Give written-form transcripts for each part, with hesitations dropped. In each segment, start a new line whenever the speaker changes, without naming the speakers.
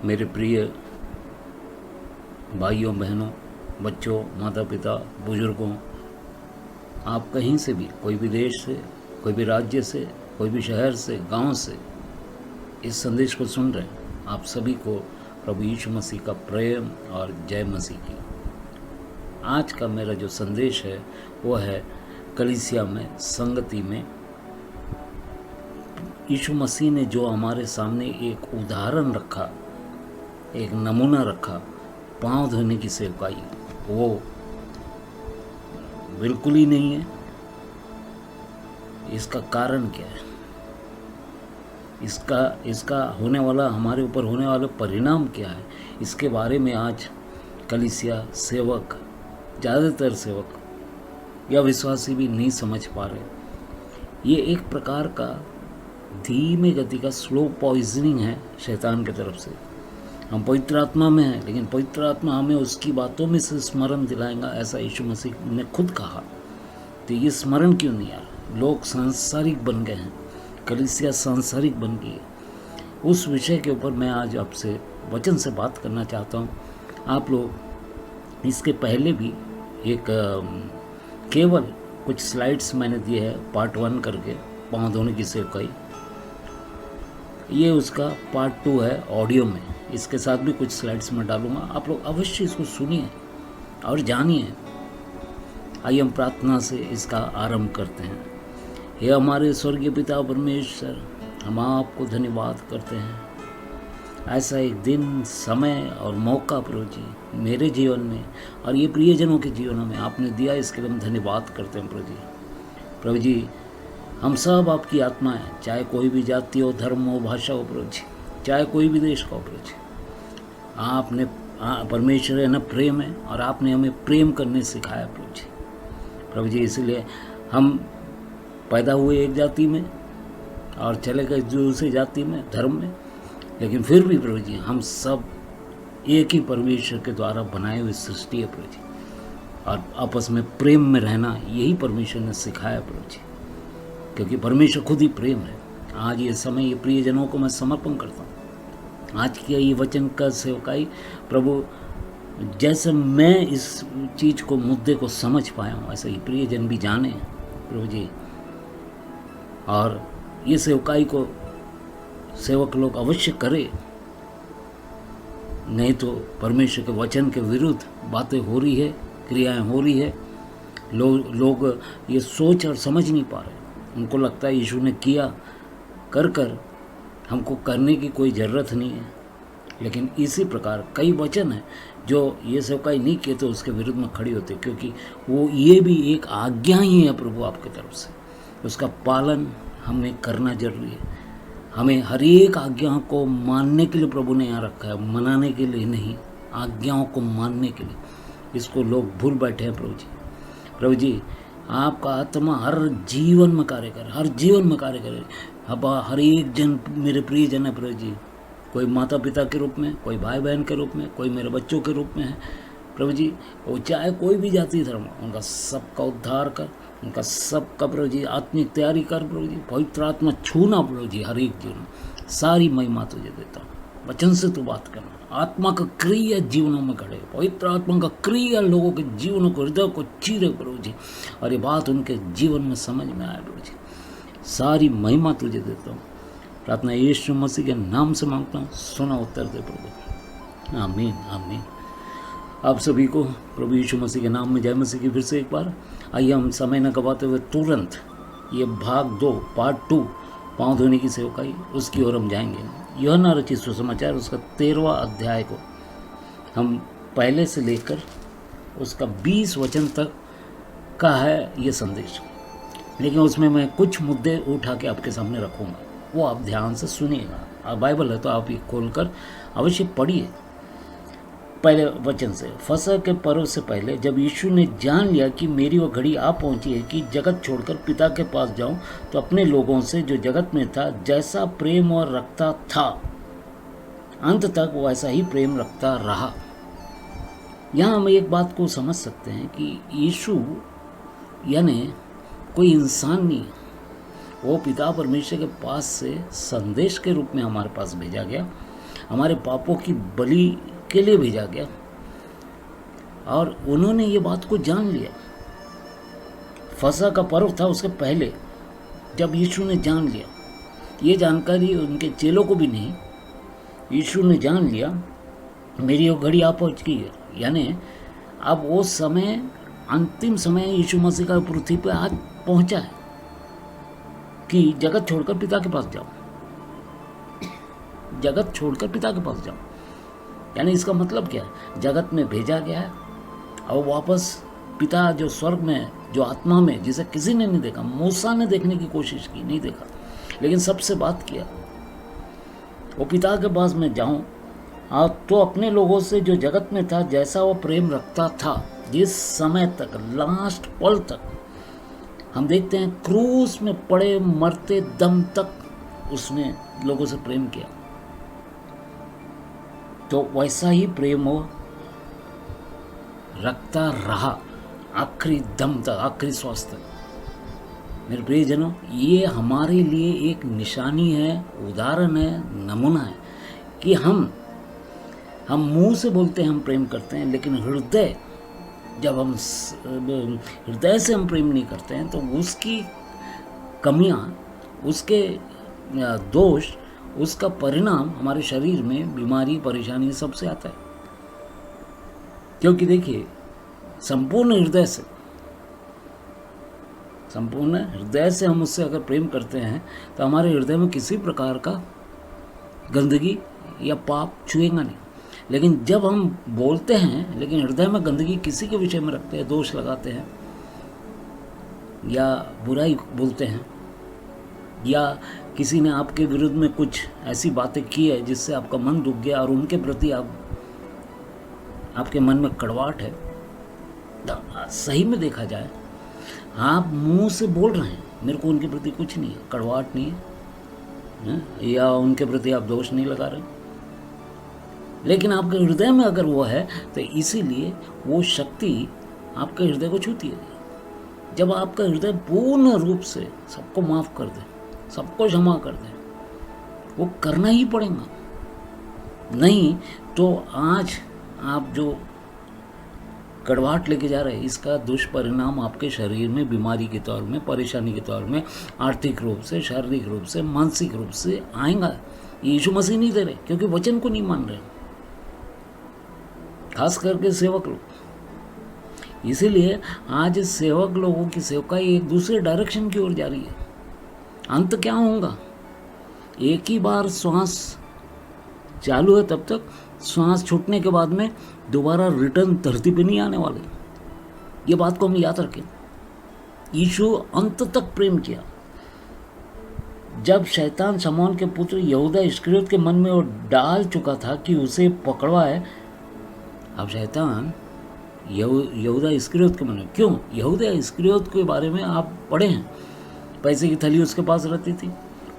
मेरे प्रिय भाइयों बहनों, बच्चों, माता पिता, बुजुर्गों, आप कहीं से भी, कोई भी देश से, कोई भी राज्य से, कोई भी शहर से, गांव से इस संदेश को सुन रहे हैं, आप सभी को प्रभु यीशु मसीह का प्रेम और जय मसीह की। आज का मेरा जो संदेश है वो है कलीसिया में, संगति में यीशु मसीह ने जो हमारे सामने एक उदाहरण रखा, एक नमूना रखा, पांव धोने की सेवकाई, वो बिल्कुल ही नहीं है। इसका कारण क्या है? इसका होने वाला, हमारे ऊपर होने वाला परिणाम क्या है? इसके बारे में आज कलीसिया, सेवक, ज़्यादातर सेवक या विश्वासी भी नहीं समझ पा रहे। ये एक प्रकार का धीमे गति का स्लो पॉइजनिंग है शैतान की तरफ से। हम पवित्र आत्मा में हैं, लेकिन पवित्र आत्मा हमें उसकी बातों में से स्मरण दिलाएगा, ऐसा यीशु मसीह ने खुद कहा। तो ये स्मरण क्यों नहीं आ रहा? लोग सांसारिक बन गए हैं, कलीसिया सांसारिक बन गई है। उस विषय के ऊपर मैं आज आपसे वचन से बात करना चाहता हूँ। आप लोग इसके पहले भी एक केवल कुछ स्लाइड्स मैंने दिए हैं, पार्ट 1 करके, पाँव धोने की सेवकाई। ये उसका पार्ट 2 है ऑडियो में। इसके साथ भी कुछ स्लाइड्स में डालूंगा, आप लोग अवश्य इसको सुनिए और जानिए। आइए हम प्रार्थना से इसका आरंभ करते हैं। हे हमारे स्वर्गीय पिता परमेश्वर, हम आपको धन्यवाद करते हैं। ऐसा एक दिन, समय और मौका प्रभु जी मेरे जीवन में और ये प्रियजनों के जीवनों में आपने दिया, इसके लिए हम धन्यवाद करते हैं प्रभु जी। प्रभु जी, हम सब आपकी आत्मा है, चाहे कोई भी जाति हो, धर्म हो, भाषा हो प्रभु जी, चाहे कोई भी देश का हो प्रभु जी। आपने परमेश्वर है ना, प्रेम है, और आपने हमें प्रेम करने सिखाया प्रभु जी। प्रभु जी, इसलिए हम पैदा हुए एक जाति में और चले गए दूसरी जाति में, धर्म में, लेकिन फिर भी प्रभु जी हम सब एक ही परमेश्वर के द्वारा बनाए हुए सृष्टि है प्रभु जी। और आपस में प्रेम में रहना, यही परमेश्वर ने सिखाया प्रभु जी, क्योंकि परमेश्वर खुद ही प्रेम है। आज ये समय, ये प्रियजनों को मैं समर्पण करता हूँ। आज की ये वचन का सेवकाई प्रभु, जैसे मैं इस चीज़ को, मुद्दे को समझ पाया हूँ, ऐसे ही प्रियजन भी जाने प्रभु जी। और ये सेवकाई को सेवक लोग अवश्य करे, नहीं तो परमेश्वर के वचन के विरुद्ध बातें हो रही है, क्रियाएं हो रही है। लोग ये सोच और समझ नहीं पा रहे। उनको लगता है यीशु ने किया, कर हमको करने की कोई ज़रूरत नहीं है। लेकिन इसी प्रकार कई वचन हैं जो ये सेवकाई नहीं किए तो उसके विरुद्ध में खड़ी होते, क्योंकि वो ये भी एक आज्ञा ही है प्रभु आपकी तरफ से। उसका पालन हमें करना जरूरी है। हमें हर एक आज्ञा को मानने के लिए प्रभु ने यहाँ रखा है, मनाने के लिए नहीं, आज्ञाओं को मानने के लिए। इसको लोग भूल बैठे हैं प्रभु जी। प्रभु जी, आपका आत्मा हर जीवन में कार्य करे, हर जीवन में कार्य करे। अब हर एक जन मेरे प्रिय जन है प्रभु जी, कोई माता पिता के रूप में, कोई भाई बहन के रूप में, कोई मेरे बच्चों के रूप में है प्रभु जी। वो चाहे कोई भी जाति धर्म, उनका सबका उद्धार कर, उनका सबका प्रभु जी आत्मिक तैयारी कर प्रभु जी। पवित्र आत्मा छूना प्रभु जी हर एक जीवन, सारी महिमा तुझे देता हूँ। वचन से तू बात करना, आत्मा का क्रिया जीवनों में घड़े, पवित्र आत्मा का क्रिया लोगों के जीवनों को, हृदय को चीरे प्रभु जी, और ये बात उनके जीवन में समझ में आए प्रभु जी। सारी महिमा तुझे देता हूँ। प्रार्थना यीशु मसीह के नाम से मांगता हूँ, सुना उत्तर दे प्रभु। आमीन आमीन। आप सभी को प्रभु यीशु मसीह के नाम में जय मसीह की फिर से एक बार। आइए हम समय न गवाते हुए तुरंत ये भाग 2 पार्ट 2 पाँव धोने की सेवकाई, उसकी ओर हम जाएंगे। यूहन्ना रचित सुसमाचार, उसका 13वां अध्याय को हम पहले से लेकर उसका 20 वचन तक का है ये संदेश, लेकिन उसमें मैं कुछ मुद्दे उठा के आपके सामने रखूँगा, वो आप ध्यान से सुनिएगा। आप बाइबल है तो आप ये खोलकर अवश्य पढ़िए। पहले वचन से, फसह के पर्व से पहले जब यीशु ने जान लिया कि मेरी वह घड़ी आ पहुंची है कि जगत छोड़कर पिता के पास जाऊं, तो अपने लोगों से जो जगत में था जैसा प्रेम और रखता था, अंत तक वैसा ही प्रेम रखता रहा। यहाँ हम एक बात को समझ सकते हैं कि यीशु यानी कोई इंसान नहीं, वो पिता परमेश्वर के पास से संदेश के रूप में हमारे पास भेजा गया। हमारे पापों की बलि के लिए भेजा गया। और उन्होंने ये बात को जान लिया। फसह का पर्व था उसके पहले, जब यीशु ने जान लिया, ये जानकारी उनके चेलों को भी नहीं, यीशु ने जान लिया मेरी वो घड़ी आ पहुँच गई है। यानी अब वो समय, अंतिम समय यीशु मसीह का पृथ्वी पर आज पहुंचा है कि जगत छोड़कर पिता के पास जाओ, जगत छोड़कर पिता के पास जाओ। यानी इसका मतलब क्या है, जगत में भेजा गया है और वापस पिता जो स्वर्ग में, जो आत्मा में, जिसे किसी ने नहीं देखा, मूसा ने देखने की कोशिश की, नहीं देखा, लेकिन सबसे बात किया, वो पिता के पास मैं जाऊं तो अपने लोगों से जो जगत में था, जैसा वो प्रेम रखता था, जिस समय तक, लास्ट पल तक, हम देखते हैं क्रूस में पड़े मरते दम तक उसने लोगों से प्रेम किया, तो वैसा ही प्रेम वो रखता रहा आखिरी दम तक, आखिरी श्वास तक। मेरे प्रियजनों, ये हमारे लिए एक निशानी है, उदाहरण है, नमूना है कि हम मुंह से बोलते हैं हम प्रेम करते हैं, लेकिन हृदय, जब हम हृदय से हम प्रेम नहीं करते हैं तो उसकी कमियां, उसके दोष, उसका परिणाम हमारे शरीर में बीमारी, परेशानी सबसे आता है। क्योंकि देखिए, संपूर्ण हृदय से हम उससे अगर प्रेम करते हैं तो हमारे हृदय में किसी प्रकार का गंदगी या पाप छुएगा नहीं। लेकिन जब हम बोलते हैं लेकिन हृदय में गंदगी किसी के विषय में रखते हैं, दोष लगाते हैं या बुराई बोलते हैं, या किसी ने आपके विरुद्ध में कुछ ऐसी बातें की है जिससे आपका मन दुख गया और उनके प्रति आपके मन में कड़वाहट है, सही में देखा जाए आप मुंह से बोल रहे हैं मेरे को उनके प्रति कुछ नहीं है, कड़वाहट नहीं है, या उनके प्रति आप दोष नहीं लगा रहे, लेकिन आपके हृदय में अगर वो है तो इसीलिए वो शक्ति आपके हृदय को छूती है। जब आपका हृदय पूर्ण रूप से सबको माफ कर दे, सबको क्षमा कर दे, वो करना ही पड़ेगा, नहीं तो आज आप जो कड़वाहट लेके जा रहे हैं, इसका दुष्परिणाम आपके शरीर में बीमारी के तौर में, परेशानी के तौर में, आर्थिक रूप से, शारीरिक रूप से, मानसिक रूप से आएगा। यीशु मसीह नहीं दे रहे क्योंकि वचन को नहीं मान रहे, खास करके सेवक लोग। इसीलिए आज सेवक लोगों की सेवकाई एक दूसरे डायरेक्शन की ओर जा रही है। अंत क्या होगा, एक ही बार श्वास चालू है तब तक, श्वास छूटने के बाद में दोबारा रिटर्न धरती पे नहीं आने वाले। ये बात को हम याद रखें। यीशु अंत तक प्रेम किया। जब शैतान शमौन के पुत्र यहूदा इस्करियोत के मन में वो डाल चुका था कि उसे पकड़वाए, अब शैतान यहूदा इस्करियोत के मन में, क्यों, यहूदा इस्करियोत के बारे में आप पढ़े हैं, पैसे की थैली उसके पास रहती थी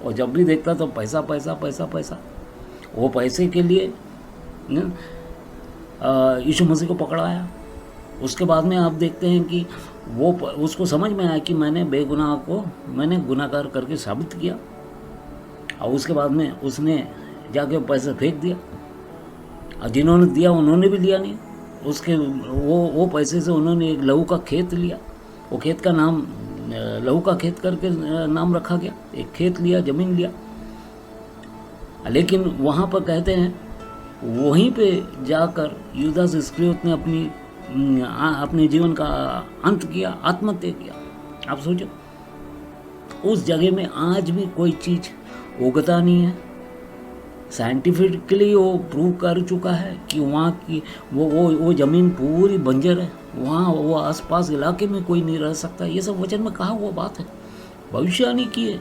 और जब भी देखता तो पैसा पैसा पैसा पैसा, वो पैसे के लिए यीशु मसीह को पकड़ाया। उसके बाद में आप देखते हैं कि वो उसको समझ में आया कि मैंने बेगुनाह को मैंने गुनाहगार करके साबित किया, और उसके बाद में उसने जाके पैसा फेंक दिया, और जिन्होंने दिया उन्होंने भी लिया नहीं। उसके वो पैसे से उन्होंने एक लहू का खेत लिया, वो खेत का नाम लहू का खेत करके नाम रखा गया, एक खेत लिया, ज़मीन लिया। लेकिन वहाँ पर कहते हैं वहीं पे जाकर यूदास इस्करियोत ने अपने जीवन का अंत किया, आत्महत्या किया। आप सोचो, उस जगह में आज भी कोई चीज़ उगता नहीं है। साइंटिफिकली वो प्रूव कर चुका है कि वहाँ की वो ज़मीन पूरी बंजर है, वहाँ वो आसपास इलाके में कोई नहीं रह सकता। ये सब वचन में कहा हुआ बात है, भविष्यवाणी की है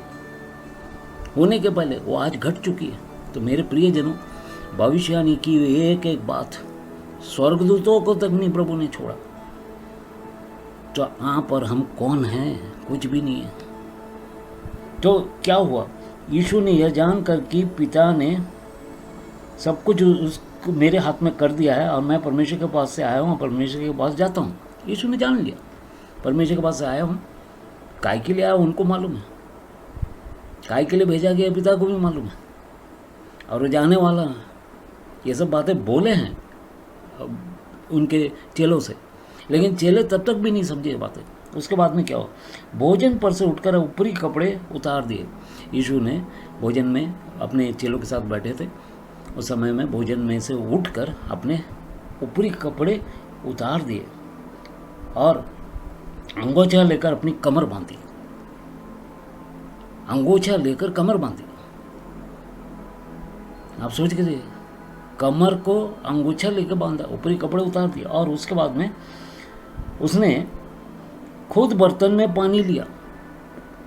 होने के पहले, वो आज घट चुकी है। तो मेरे प्रियजनों, भविष्यवाणी की एक एक बात स्वर्गदूतों को तक नहीं प्रभु ने छोड़ा, तो आप और हम कौन हैं, कुछ भी नहीं है। तो क्या हुआ, यीशु ने यह जानकर कि पिता ने सब कुछ उसको मेरे हाथ में कर दिया है और मैं परमेश्वर के पास से आया हूँ, परमेश्वर के पास जाता हूँ। यीशु ने जान लिया परमेश्वर के पास से आया हूँ, काय के लिए आया उनको मालूम है, काय के लिए भेजा गया पिता को भी मालूम है, और वो जाने वाला है ये सब बातें बोले हैं उनके चेलों से, लेकिन चेले तब तक भी नहीं समझे ये बातें। उसके बाद में क्या हुआ, भोजन पर से उठकर ऊपरी कपड़े उतार दिए। यीशु ने भोजन में अपने चेलों के साथ बैठे थे, उस समय में भोजन में से उठकर अपने ऊपरी कपड़े उतार दिए और अंगोछा लेकर अपनी कमर बांधी। अंगोछा लेकर कमर बांधी, आप सोच के देखिए, कमर को अंगोछा लेकर बांधा, ऊपरी कपड़े उतार दिए। और उसके बाद में उसने खुद बर्तन में पानी लिया,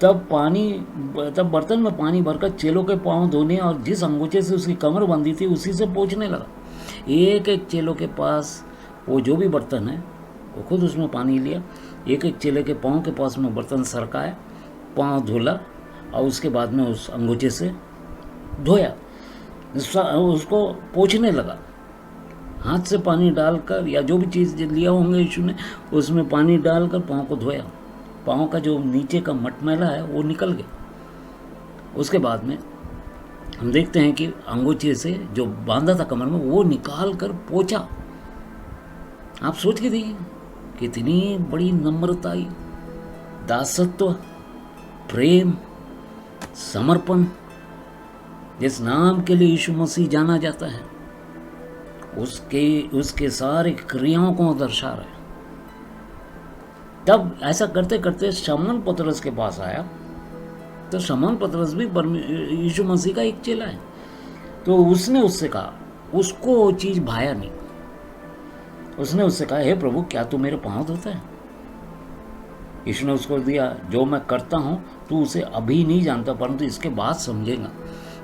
तब बर्तन में पानी भरकर चेलों के पांव धोने और जिस अंगोछे से उसकी कमर बंधी थी उसी से पोंछने लगा। एक एक चेलों के पास वो जो भी बर्तन है वो खुद उसमें पानी लिया, एक एक चेले के पाँव के पास में बर्तन सरकाया, पाँव धोला और उसके बाद में उस अंगोछे से धोया, उसको पोंछने लगा। हाथ से पानी डालकर या जो भी चीज़ लिया होंगे यीशु ने, उसमें पानी डालकर पाँव को धोया। पाँव का जो नीचे का मटमैला है वो निकल गया। उसके बाद में हम देखते हैं कि अंगोछे से जो बांधा था कमर में वो निकाल कर पोंछा। आप सोच के देखिए कितनी बड़ी नम्रता, दासत्व, प्रेम, समर्पण, जिस नाम के लिए यीशु मसीह जाना जाता है उसके सारे क्रियाओं को दर्शा रहे। तब ऐसा करते करते शमौन पतरस के पास आया, तो शमौन पतरस भी यीशु मसीह का एक चेला है। तो उसने उससे कहा, उसको वो चीज़ भाया नहीं। उसने उससे कहा, हे प्रभु क्या तू मेरे पाँव धोता है? यीशु ने उसको दिया, जो मैं करता हूँ तू उसे अभी नहीं जानता परंतु इसके बाद समझेगा।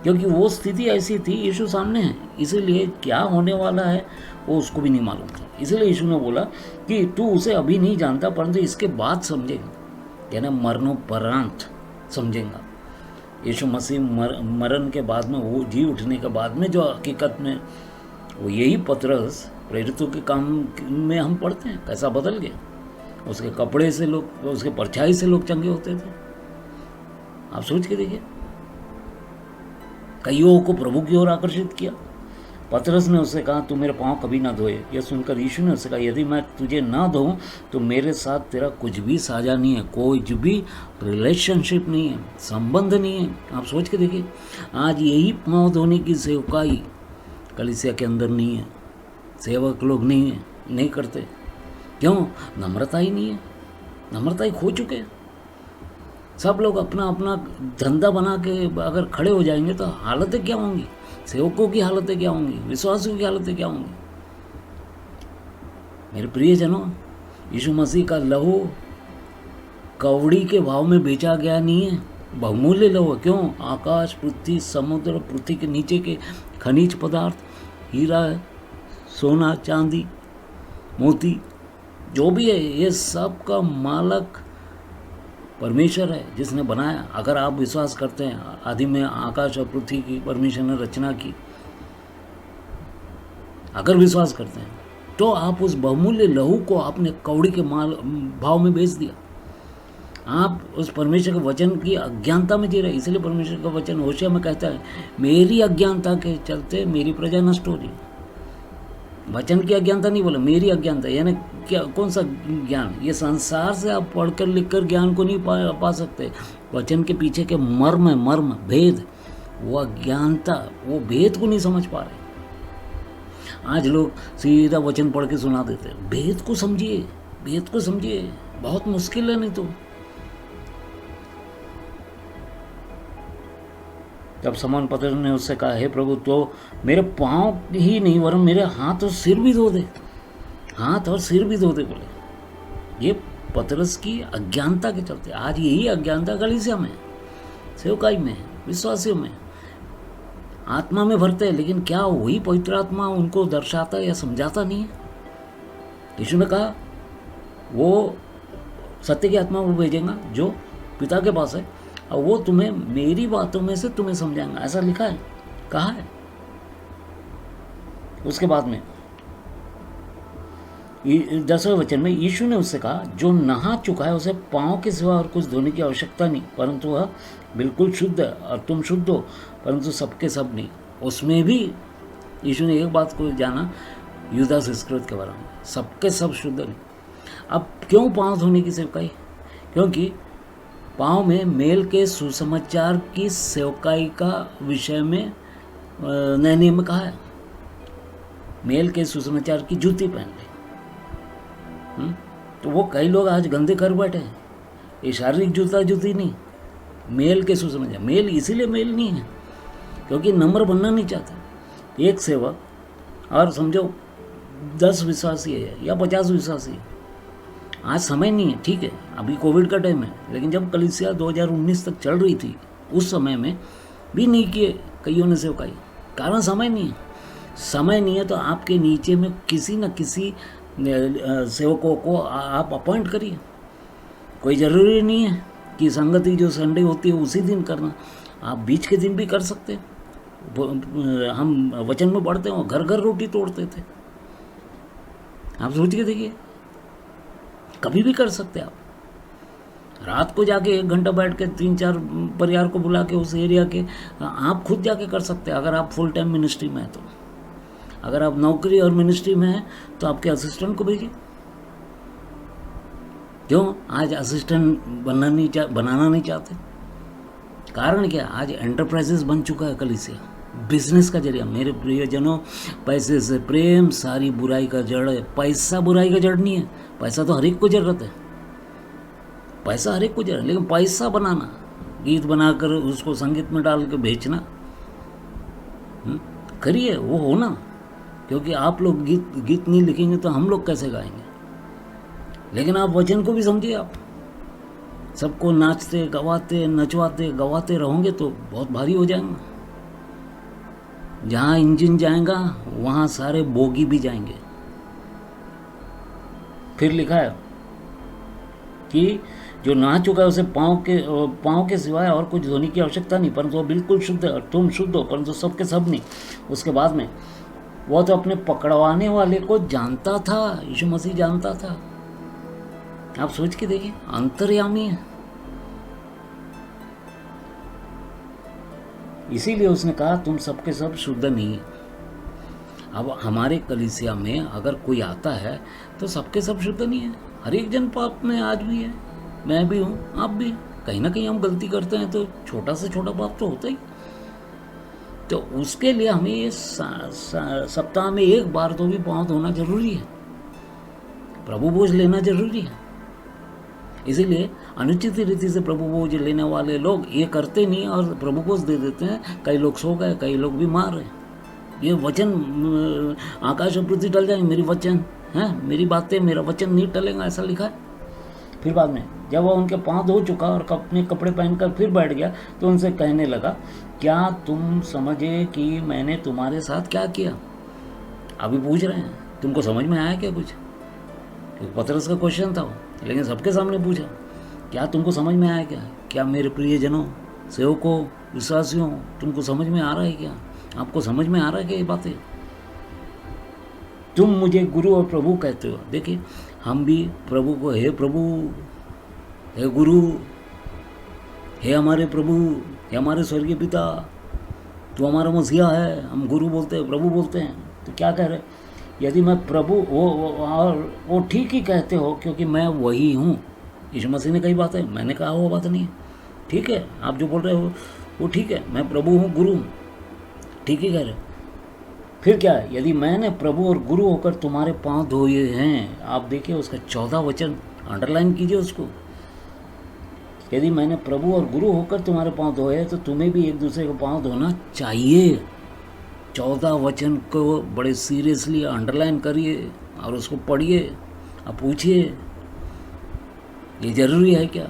क्योंकि वो स्थिति ऐसी थी, यीशु सामने है, इसीलिए क्या होने वाला है वो उसको भी नहीं मालूम था। इसलिए यीशु ने बोला कि तू उसे अभी नहीं जानता परंतु इसके बाद समझेगा, यानी मरणोपरांत समझेगा। यीशु मसीह मरण के बाद में, वो जी उठने के बाद में जो हकीकत में वो यही पतरस प्रेरितों के काम में हम पढ़ते हैं कैसा बदल गया। उसके कपड़े से लोग, उसके परछाई से लोग चंगे होते थे। आप सोच के देखिए, कईयों को प्रभु की ओर आकर्षित किया। पतरस ने उससे कहा, तू मेरे पाँव कभी ना धोए। यह सुनकर यीशु ने उससे कहा, यदि मैं तुझे ना धोऊं तो मेरे साथ तेरा कुछ भी साझा नहीं है, कोई भी रिलेशनशिप नहीं है, संबंध नहीं है। आप सोच के देखिए, आज यही पाँव धोने की सेवकाई कलीसिया के अंदर नहीं है, सेवक लोग नहीं करते। क्यों? नम्रता ही नहीं है, नम्रता ही खो चुके हैं। सब लोग अपना अपना धंधा बना के अगर खड़े हो जाएंगे तो हालतें क्या होंगी, सेवकों की हालतें क्या होंगी, विश्वासियों की हालतें क्या होंगी। मेरे प्रियजनों, यीशु मसीह का लहू कौड़ी के भाव में बेचा गया नहीं है, बहुमूल्य लहू। क्यों? आकाश, पृथ्वी, समुद्र, पृथ्वी के नीचे के खनिज पदार्थ, हीरा, सोना, चांदी, मोती, जो भी है, ये सब का मालक परमेश्वर है जिसने बनाया। अगर आप विश्वास करते हैं आदि में आकाश और पृथ्वी की परमेश्वर ने रचना की, अगर विश्वास करते हैं तो आप उस बहुमूल्य लहू को आपने कौड़ी के भाव में बेच दिया। आप उस परमेश्वर के वचन की अज्ञानता में जी रहे। इसलिए परमेश्वर का वचन होशिया में कहता है, मेरी अज्ञानता के चलते मेरी प्रजा नष्ट हो रही है। वचन की अज्ञानता नहीं बोला, मेरी अज्ञानता। यानी क्या, कौन सा ज्ञान? ये संसार से आप पढ़कर लिखकर ज्ञान को नहीं पा सकते। वचन के पीछे के मर्म भेद, वो अज्ञानता, वो भेद को नहीं समझ पा रहे। आज लोग सीधा वचन पढ़ के सुना देते हैं। भेद को समझिए, भेद को समझिए, बहुत मुश्किल है। नहीं तो तब शमौन पतरस ने उससे कहा, हे प्रभु तो मेरे पाँव ही नहीं वरन मेरे हाथ और सिर भी धो दे, हाथ और सिर भी धो दे बोले। ये पतरस की अज्ञानता के चलते। आज यही अज्ञानता कलीसिया में, सेवकाई में, विश्वासियों में, आत्मा में भरते हैं, लेकिन क्या वही पवित्र आत्मा उनको दर्शाता या समझाता नहीं है? यीशु ने कहा वो सत्य की आत्मा वो भेजेगा जो पिता के पास है, और वो तुम्हें मेरी बातों में से तुम्हें समझाएंगा। ऐसा लिखा है, कहा है। उसके बाद में 10वें वचन में यीशु ने उससे कहा, जो नहा चुका है उसे पाँव के सिवा और कुछ धोने की आवश्यकता नहीं, परंतु वह बिल्कुल शुद्ध है। और तुम शुद्ध हो परंतु सबके सब नहीं। उसमें भी यीशु ने एक बात को जाना यूदास इस्करियोत के बारे में, सबके सब शुद्ध नहीं। अब क्यों पाँव धोने की सेवकाई? क्योंकि पाँव में मेल के सुसमाचार की सेवकाई का विषय में नए नियम में कहा है, मेल के सुसमाचार की जूती पहन ले। तो वो कई लोग आज गंदे कर बैठे हैं। ये शारीरिक जूती नहीं, मेल के सुसमाचार। मेल इसीलिए मेल नहीं है क्योंकि नंबर बनना नहीं चाहते। एक सेवक और समझो 10 विश्वासी है या 50 विश्वासी है, आज समय नहीं है, ठीक है, अभी कोविड का टाइम है, लेकिन जब कलीसिया 2019 तक चल रही थी उस समय में भी नहीं किए कईयों ने सेवकाई, कारण समय नहीं है। समय नहीं है तो आपके नीचे में किसी न किसी सेवकों को आप अपॉइंट करिए। कोई ज़रूरी नहीं है कि संगति जो संडे होती है उसी दिन करना, आप बीच के दिन भी कर सकते हैं। हम वचन में पढ़ते हैं घर घर रोटी तोड़ते थे, आप सोच के देखिए, कभी भी कर सकते हैं आप। रात को जाके 1 घंटा बैठ के 3-4 परिवार को बुला के उस एरिया के आप खुद जाके कर सकते हैं। अगर आप फुल टाइम मिनिस्ट्री में हैं तो, अगर आप नौकरी और मिनिस्ट्री में हैं तो आपके असिस्टेंट को भेजिए। क्यों आज असिस्टेंट बनाना नहीं चाहते? कारण क्या? आज एंटरप्राइजेस बन चुका है कलीसिया, बिजनेस का जरिया। मेरे प्रियजनों, पैसे से प्रेम सारी बुराई का जड़ है। पैसा बुराई का जड़ नहीं है, पैसा तो हर एक को जरूरत है, पैसा हर एक को जरूरत है, लेकिन पैसा बनाना, गीत बनाकर उसको संगीत में डाल के बेचना, करिए, वो होना। क्योंकि आप लोग गीत नहीं लिखेंगे तो हम लोग कैसे गाएंगे? लेकिन आप वचन को भी समझिए। आप सबको नाचते गवाते नचवाते गवाते रहोगे तो बहुत भारी हो जाएंगे। जहाँ इंजन जाएगा वहाँ सारे बोगी भी जाएंगे। फिर लिखा है कि जो नहा चुका है उसे पाँव के सिवाय और कुछ धोने की आवश्यकता नहीं, परंतु वो बिल्कुल शुद्ध है। तुम शुद्ध हो परंतु सबके सब नहीं। उसके बाद में वो तो अपने पकड़वाने वाले को जानता था, यीशु मसीह जानता था। आप सोच के देखिए, अंतर्यामी है। इसीलिए उसने कहा तुम सबके सब शुद्ध नहीं है। अब हमारे कलीसिया में अगर कोई आता है तो सबके सब शुद्ध नहीं है। हर एक जन पाप में आज भी है, मैं भी हूँ, आप भी। कहीं ना कहीं हम गलती करते हैं तो छोटा से छोटा पाप तो होता ही। तो उसके लिए हमें ये सप्ताह में 1 बार तो भी पाँव धोना जरूरी है, प्रभु भोज लेना जरूरी है। इसीलिए अनुचित रीति से प्रभु भोज लेने वाले लोग ये करते नहीं और प्रभु भोज दे देते हैं। कई लोग सो गए, कई लोग बीमार हैं। ये वचन आकाश और पृथ्वी टल जाएंगे, मेरी वचन है, मेरी बातें, मेरा वचन नहीं टलेगा, ऐसा लिखा है। फिर बाद में जब वह उनके पाँव धो चुका और अपने कपड़े पहनकर फिर बैठ गया तो उनसे कहने लगा, क्या तुम समझे कि मैंने तुम्हारे साथ क्या किया? अभी पूछ रहे हैं, तुमको समझ में आया क्या कुछ? क्योंकि पतरस का क्वेश्चन था वो, लेकिन सबके सामने पूछा, क्या तुमको समझ में आया क्या? क्या मेरे प्रियजनों, सेवकों, विश्वासियों, तुमको समझ में आ रहा है क्या? आपको समझ में आ रहा है क्या ये बातें? तुम मुझे गुरु और प्रभु कहते हो। देखिए, हम भी प्रभु को हे प्रभु, हे गुरु, हे हमारे प्रभु, हे हमारे स्वर्गीय पिता, तू हमारा मसीहा है, हम गुरु बोलते हैं, प्रभु बोलते हैं। तो क्या कह रहे? यदि मैं प्रभु वो ठीक ही कहते हो क्योंकि मैं वही हूँ। यीशु मसीह ने कही बात है, मैंने कहा वो बात नहीं है। ठीक है, आप जो बोल रहे हो वो ठीक है, मैं प्रभु हूँ, गुरु हूँ, ठीक ही कह रहे हो। फिर क्या है? यदि मैंने प्रभु और गुरु होकर तुम्हारे पाँव धोए हैं। आप देखिए उसका 14 वचन अंडरलाइन कीजिए उसको। यदि मैंने प्रभु और गुरु होकर तुम्हारे पाँव धोए हैं तो तुम्हें भी एक दूसरे को पाँव धोना चाहिए। 14 वचन को बड़े सीरियसली अंडरलाइन करिए और उसको पढ़िए। अब पूछिए, ये जरूरी है क्या?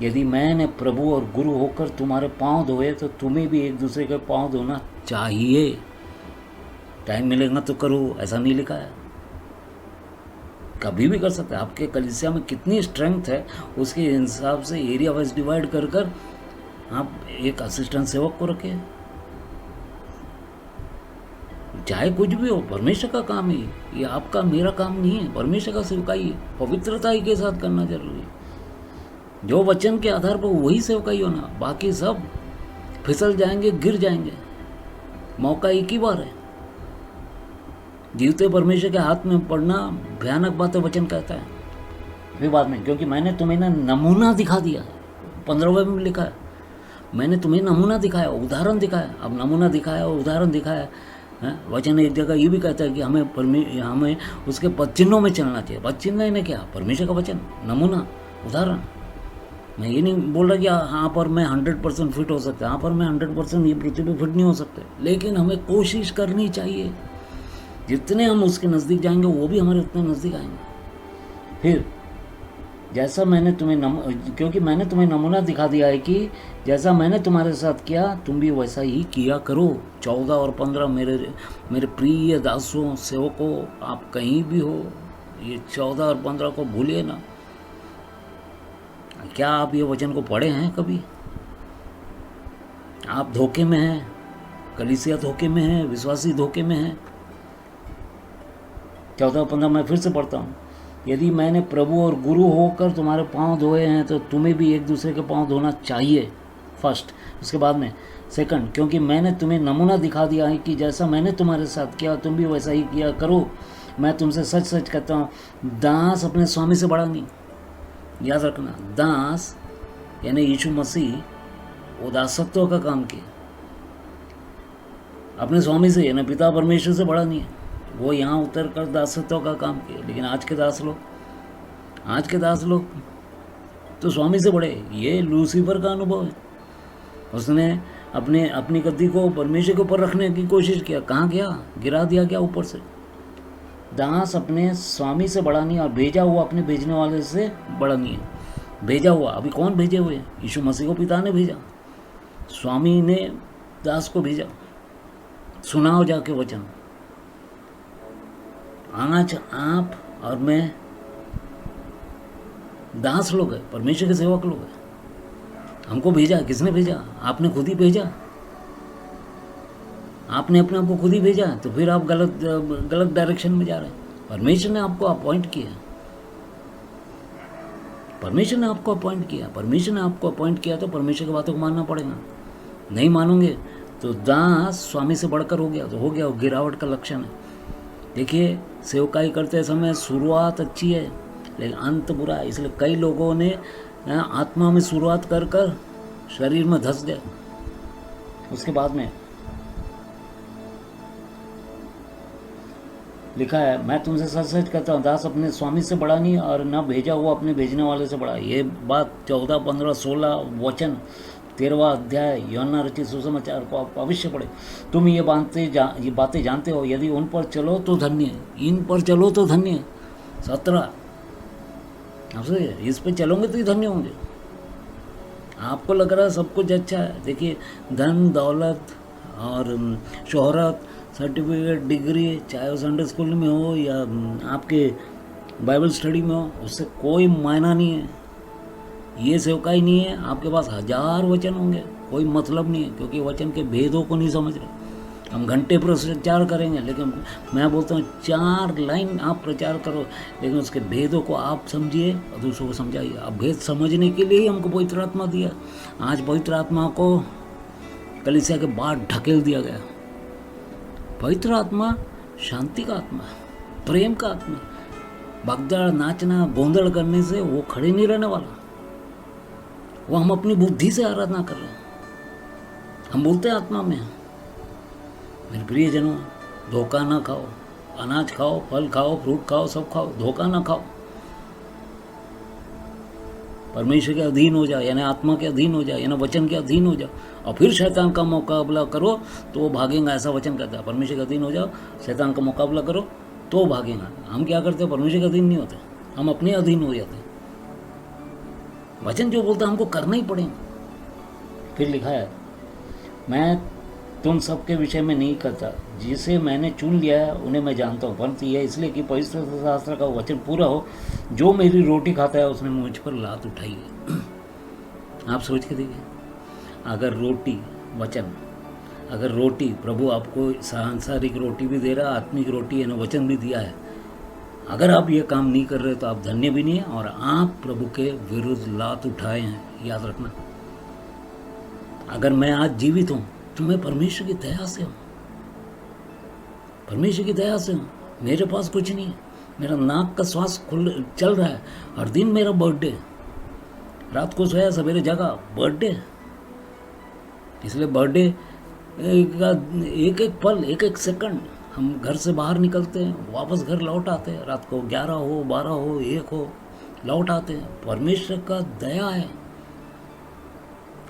यदि मैंने प्रभु और गुरु होकर तुम्हारे पाँव धोए तो तुम्हें भी एक दूसरे के पाँव धोना चाहिए। टाइम मिलेगा तो करो, ऐसा नहीं लिखा है। कभी भी कर सकते हैं। आपके कलीसिया में कितनी स्ट्रेंथ है उसके हिसाब से एरिया वाइज डिवाइड कर कर आप एक असिस्टेंट सेवक को रखें। चाहे कुछ भी हो, परमेश्वर का काम है ये, आपका मेरा काम नहीं है। परमेश्वर का सेवकाई है, पवित्रता ही के साथ करना जरूरी है। जो वचन के आधार पर वही सेवकाई होना, बाकी सब फिसल जाएंगे, गिर जाएंगे। मौका एक ही बार है। जीवते परमेश्वर के हाथ में पड़ना भयानक बात है, वचन कहता है। फिर बाद में, क्योंकि मैंने तुम्हें ना नमूना दिखा दिया है, 15वें में लिखा है, मैंने तुम्हें नमूना दिखाया, उदाहरण दिखाया। अब नमूना दिखाया और उदाहरण दिखाया है। वचन एक जगह ये भी कहता है कि हमें उसके पद चिन्हों में चलना चाहिए। पद चिन्ह ने क्या? परमेश्वर का वचन, नमूना, उदाहरण। मैं ये नहीं बोल रहा कि यहाँ पर मैं 100% फिट हो सकता, यहाँ पर मैं 100% ये पृथ्वी पर फिट नहीं हो सकते, लेकिन हमें कोशिश करनी चाहिए। जितने हम उसके नज़दीक जाएंगे वो भी हमारे उतने नज़दीक आएंगे। फिर जैसा मैंने क्योंकि मैंने तुम्हें नमूना दिखा दिया है कि जैसा मैंने तुम्हारे साथ किया तुम भी वैसा ही किया करो। 14 और 15 मेरे प्रिय दासों, सेवकों, आप कहीं भी हो, ये 14 और 15 को भूलिए ना। क्या आप ये वचन को पढ़े हैं कभी? आप धोखे में हैं, कलीसिया धोखे में है, विश्वासी धोखे में है। 14 और 15 मैं फिर से पढ़ता हूँ। यदि मैंने प्रभु और गुरु होकर तुम्हारे पांव धोए हैं तो तुम्हें भी एक दूसरे के पांव धोना चाहिए, फर्स्ट। उसके बाद में सेकंड, क्योंकि मैंने तुम्हें नमूना दिखा दिया है कि जैसा मैंने तुम्हारे साथ किया तुम भी वैसा ही किया करो। मैं तुमसे सच सच कहता हूँ, दास अपने स्वामी से बड़ा नहीं। याद रखना, दास यानी यीशु मसीह, वो दासत्व का काम किया अपने स्वामी से, यानी पिता परमेश्वर से बड़ा नहीं है। वो यहाँ उतर कर दासत्व का काम किया। लेकिन आज के दास लोग तो स्वामी से बड़े। ये लूसीफर का अनुभव है। उसने अपनी गद्दी को परमेश्वर के ऊपर रखने की कोशिश किया। कहाँ गया? गिरा दिया गया ऊपर से। दास अपने स्वामी से बड़ा नहीं और भेजा हुआ अपने भेजने वाले से बड़ा नहीं है। भेजा हुआ, अभी कौन भेजे हुए हैं? यीशु मसीह को पिता ने भेजा, स्वामी ने दास को भेजा। सुनाओ जाके वचन। आज आप और मैं दास लोग हैं, परमेश्वर के सेवक लोग हैं। हमको भेजा, किसने भेजा? आपने खुद ही भेजा। आपने अपने आप को खुद ही भेजा, तो फिर आप गलत डायरेक्शन में जा रहे हैं। परमेश्वर ने आपको अपॉइंट किया, परमेश्वर ने आपको अपॉइंट किया तो परमेश्वर की बातों को मानना पड़ेगा। नहीं मानोगे तो दास स्वामी से बढ़कर हो गया, तो हो गया, वो गिरावट का लक्षण है। देखिए, सेवकाई करते समय शुरुआत अच्छी है लेकिन अंत बुरा है। इसलिए कई लोगों ने आत्मा में शुरुआत कर कर शरीर में धंस गए। उसके बाद में लिखा है, मैं तुमसे सच सच कहता हूँ, दास अपने स्वामी से बड़ा नहीं और न भेजा हुआ अपने भेजने वाले से बड़ा। ये बात 14, 15, 16 वचन 13वां अध्याय यूहन्ना रचित सुसमाचार को आप अवश्य पढ़े। तुम ये बातें जानते हो, यदि उन पर चलो तो धन्य है, इन पर चलो तो धन्य है। 17, आपसे इस पे चलोगे तो ही धन्य होंगे। आपको लग रहा है सब कुछ अच्छा है। देखिए, धन दौलत और शोहरत, सर्टिफिकेट, डिग्री, चाहे वो संडे स्कूल में हो या आपके बाइबल स्टडी में हो, उससे कोई मायना नहीं है। ये सेवकाई नहीं है। आपके पास 1000 वचन होंगे, कोई मतलब नहीं है, क्योंकि वचन के भेदों को नहीं समझ रहे। हम घंटे प्रचार करेंगे, लेकिन मैं बोलता हूँ 4 लाइन आप प्रचार करो, लेकिन उसके भेदों को आप समझिए और दूसरों को समझाइए। अब भेद समझने के लिए ही हमको पवित्र आत्मा दिया। आज पवित्र आत्मा को कलीसिया के बाहर ढकेल दिया गया। पवित्र आत्मा शांति का आत्मा, प्रेम का आत्मा। भगदड़, नाचना, गोंधड़ करने से वो खड़े नहीं रहने वाला। वो हम अपनी बुद्धि से आराधना कर रहे हैं। हम बोलते हैं आत्मा में। मेरे प्रियजनों, धोखा ना खाओ। अनाज खाओ, फल खाओ, फ्रूट खाओ, सब खाओ, धोखा ना खाओ। परमेश्वर के अधीन हो जाओ, यानी आत्मा के अधीन हो जाओ, यानी वचन के अधीन हो जाओ, और फिर शैतान का मुकाबला करो तो वो भागेगा। ऐसा वचन कहता है। परमेश्वर के अधीन हो जाओ, शैतान का मुकाबला करो तो भागेगा। हम क्या करते हैं? परमेश्वर के अधीन नहीं होते, हम अपने अधीन हो जाते हैं। वचन जो बोलता है हमको करना ही पड़ेगा। फिर लिखा है, मैं तुम सबके विषय में नहीं कहता, जिसे मैंने चुन लिया है उन्हें मैं जानता हूँ, परंतु यह इसलिए कि पवित्र शास्त्र का वचन पूरा हो, जो मेरी रोटी खाता है उसने मुझ पर लात उठाई है। आप सोच के देखिए, अगर रोटी प्रभु आपको सांसारिक रोटी भी दे रहा, आत्मिक रोटी यानी वचन भी दिया है, अगर आप ये काम नहीं कर रहे तो आप धन्य भी नहीं है और आप प्रभु के विरुद्ध लात उठाए हैं। याद रखना, अगर मैं आज जीवित हूँ तो मैं परमेश्वर की दया से हूँ। परमेश्वर की दया से हूँ। मेरे पास कुछ नहीं है, मेरा नाक का श्वास खुल चल रहा है, हर दिन मेरा बर्थडे, रात को सोया सवेरे जगा, बर्थडे। इसलिए बर्थडे का एक एक पल, एक एक सेकंड हम घर से बाहर निकलते हैं, वापस घर लौट आते हैं, रात को 11 हो, 12 हो, 1 हो, लौट आते हैं। परमेश्वर का दया है।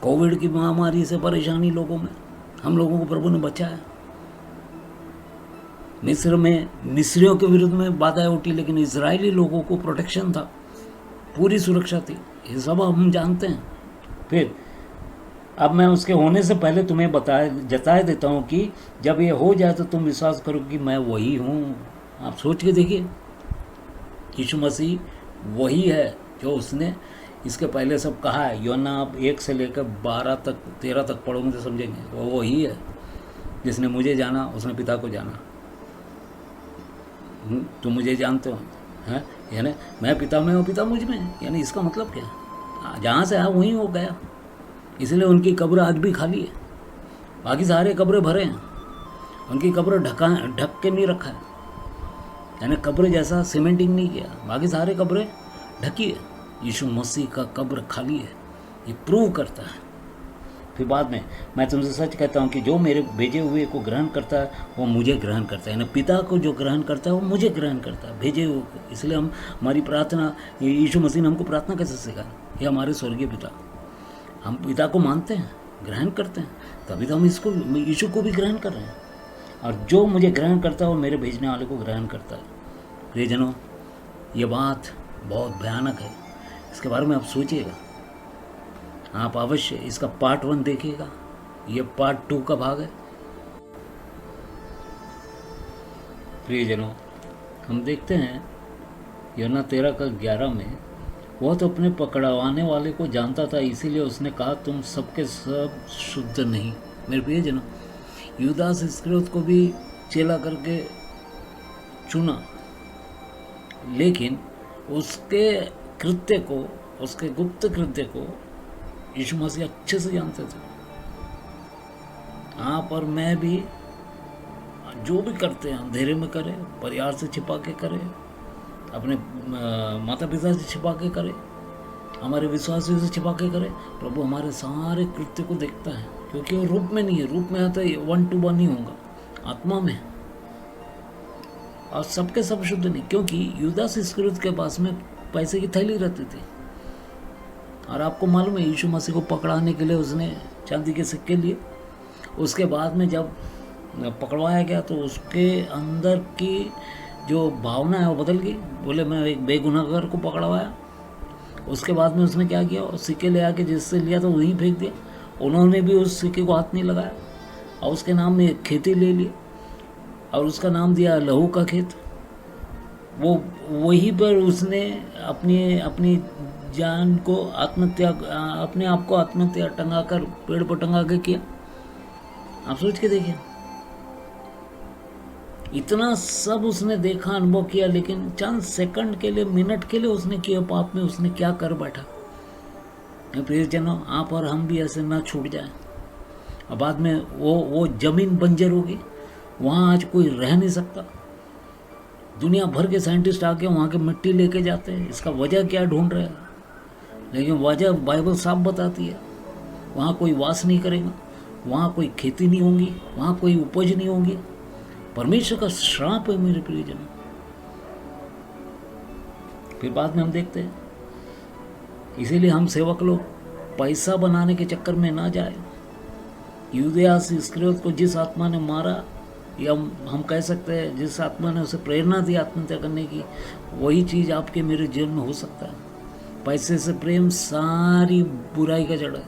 कोविड की महामारी से परेशानी लोगों में, हम लोगों को प्रभु ने बचाया। मिस्र में मिस्रियों के विरुद्ध में बाधाएं उठी, लेकिन इजरायली लोगों को प्रोटेक्शन था, पूरी सुरक्षा थी। ये सब हम जानते हैं। फिर अब मैं उसके होने से पहले तुम्हें जताए देता हूँ कि जब ये हो जाए तो तुम विश्वास करो कि मैं वही हूँ। आप सोच के देखिए, यीशु मसीह वही है जो उसने इसके पहले सब कहा है। यूहन्ना आप 1 से लेकर 12 तक 13 तक पढ़ोगे तो समझेंगे, वो वही है जिसने मुझे जाना, उसने पिता को जाना। तुम मुझे जानते हो, हैं, यानी मैं पिता में हूँ, पिता मुझ में, यानी इसका मतलब क्या, जहाँ से आया वहीं हो गया। इसलिए उनकी कब्र आज भी खाली है, बाकी सारे कब्रें भरे हैं, उनकी कब्र ढक के नहीं रखा है, यानी कब्र जैसा सीमेंटिंग नहीं किया, बाकी सारे कब्रें ढकी है। यीशु मसीह का कब्र खाली है, ये प्रूव करता है। फिर बाद में मैं तुमसे सच कहता हूँ कि जो मेरे भेजे हुए को ग्रहण करता है वो मुझे ग्रहण करता है, यानी पिता को जो ग्रहण करता है वो मुझे ग्रहण करता है, भेजे हुए को। इसलिए हम हमारी प्रार्थना, यीशु मसीह ने हमको प्रार्थना कैसे सिखाया, ये हमारे स्वर्गीय पिता, हम पिता को मानते हैं, ग्रहण करते हैं, तभी तो हम इसको, यीशु को भी ग्रहण कर रहे हैं। और जो मुझे ग्रहण करता है वो मेरे भेजने वाले को ग्रहण करता है। प्रियजनों, ये बात बहुत भयानक है, इसके बारे में आप सोचिएगा। आप अवश्य इसका पार्ट 1 देखिएगा, ये पार्ट 2 का भाग है। प्रियजनों, हम देखते हैं यूहन्ना 13:11 में, वह तो अपने पकड़वाने वाले को जानता था, इसीलिए उसने कहा तुम सबके सब शुद्ध नहीं। मेरे प्रियजनों, यूदास इस्करियोत को भी चेला करके चुना, लेकिन उसके कृत्य को, उसके गुप्त कृत्य को यीशु मसीह अच्छे से जानते थे। आप और मैं भी जो भी करते हैं अंधेरे में करें, परिवार से छिपा के करें, अपने माता पिता से छिपा के करें, हमारे विश्वासियों से छिपा के करें, प्रभु हमारे सारे कृत्य को देखता है, क्योंकि वो रूप में नहीं है। रूप में आता है 1 to 1 नहीं होगा, आत्मा में। और सबके सब शुद्ध नहीं, क्योंकि यूदास इस्करियोत के पास में पैसे की थैली रहती थी। और आपको मालूम है, यीशु मसीह को पकड़ाने के लिए उसने चांदी के सिक्के लिए। उसके बाद में जब पकड़वाया गया तो उसके अंदर की जो भावना है वो बदल गई। बोले मैं एक बेगुनाहगार को पकड़वाया। उसके बाद में उसने क्या किया, सिक्के ले आके जिससे लिया तो वहीं फेंक दिया। उन्होंने भी उस सिक्के को हाथ नहीं लगाया और उसके नाम में एक खेती ले ली और उसका नाम दिया लहू का खेत। वो वहीं पर उसने अपनी जान को आत्महत्या, अपने आप को आत्महत्या टंगा कर, पेड़ पर टंगा के किया। आप सोच के देखिए, इतना सब उसने देखा, अनुभव किया, लेकिन चंद सेकंड के लिए, मिनट के लिए उसने किया पाप में उसने क्या कर बैठा। प्रियजनों, आप और हम भी ऐसे ना छूट जाए और बाद में वो जमीन बंजर होगी, वहाँ आज कोई रह नहीं सकता। दुनिया भर के साइंटिस्ट आके वहाँ के मिट्टी लेके जाते हैं, इसका वजह क्या ढूंढ रहे हैं, लेकिन वजह बाइबल साफ बताती है। वहाँ कोई वास नहीं करेगा, वहाँ कोई खेती नहीं होगी, वहाँ कोई उपज नहीं होगी। परमेश्वर का श्राप है मेरे प्रियजन। फिर बाद में हम देखते हैं, इसीलिए हम सेवक लोग पैसा बनाने के चक्कर में ना जाए। यूदास इस्करियोत को जिस आत्मा ने मारा, या हम कह सकते हैं जिस आत्मा ने उसे प्रेरणा दी आत्महत्या करने की, वही चीज़ आपके मेरे जीवन में हो सकता है। पैसे से प्रेम सारी बुराई का जड़ है।